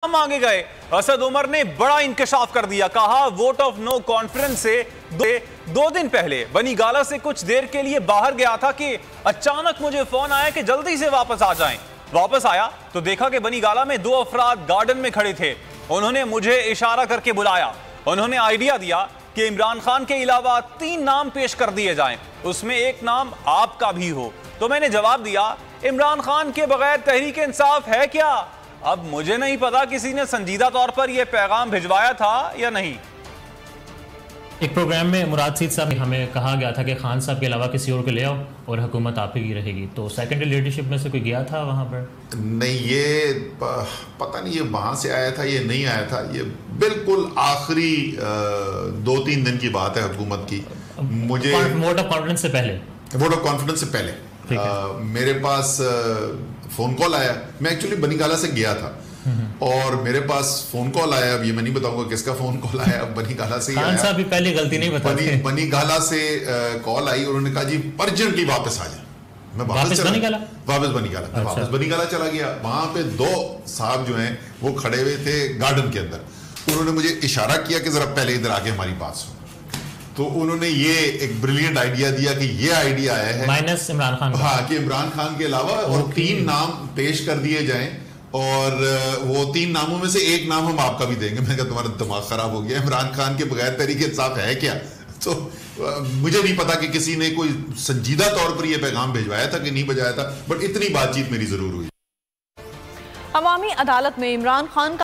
मांगे गए। असद उमर ने बड़ा इंकशाफ कर दिया। कहा वोट ऑफ नो कॉन्फ्रेंस से दो दिन पहले बनी गाला से कुछ देर के लिए बाहर गया था कि अचानक मुझे फोन आया कि जल्दी से वापस आ जाएं। वापस आया तो देखा कि बनी गाला में दो अफराद गार्डन में खड़े थे। उन्होंने मुझे इशारा करके बुलाया। उन्होंने आइडिया दिया कि इमरान खान के अलावा 3 नाम पेश कर दिए जाएं, उसमें एक नाम आपका भी हो। तो मैंने जवाब दिया, इमरान खान के बगैर तहरीक इंसाफ है क्या? अब मुझे नहीं पता किसी ने संजीदा तौर पर यह पैगाम भिजवाया था या नहीं। एक प्रोग्राम में मुराद सीद साहब हमें कहा गया था कि खान साहब के अलावा किसी और को ले आओ और हुकूमत आप ही की रहेगी। तो सेकेंडरी लीडरशिप में से कोई गया था वहाँ पर? नहीं, ये पता नहीं ये वहाँ से आया था, ये नहीं आया था। ये बिल्कुल आखिरी 2-3 दिन की बात है हुकूमत की। मुझे वोट ऑफ कॉन्फिडेंस से पहले मेरे पास फोन कॉल आया। मैं एक्चुअली बनी गाला से गया था और मेरे पास फोन कॉल आया। अब ये मैं नहीं बताऊंगा किसका फोन कॉल आया, बनी गाला से ही आया। खान साहब भी पहले गलती नहीं बताते। बनी गाला से कॉल आई और उन्होंने कहा जी अर्जेंटली वापस आ जाए। मैं वापस बनी गाला चला गया। वहां पे 2 साहब जो हैं वो खड़े हुए थे गार्डन के अंदर। उन्होंने मुझे इशारा किया कि जरा पहले इधर आके हमारी बात सुनो। तो उन्होंने ये एक ब्रिलियंट आइडिया दिया कि ये आइडिया आया है माइनस इमरान खान। हाँ, कि इमरान खान के अलावा और 3 नाम पेश कर दिए जाएं और वो 3 नामों में से एक नाम हम आपका भी देंगे। मैंने कहा तुम्हारा दिमाग खराब हो गया, इमरान खान के बगैर तरीके इंसाफ है क्या? तो मुझे नहीं पता कि किसी ने कोई संजीदा तौर पर यह पैगाम भिजवाया था कि नहीं भिजवाया था, बट इतनी बातचीत मेरी जरूर हुई। अवामी अदालत में इमरान खान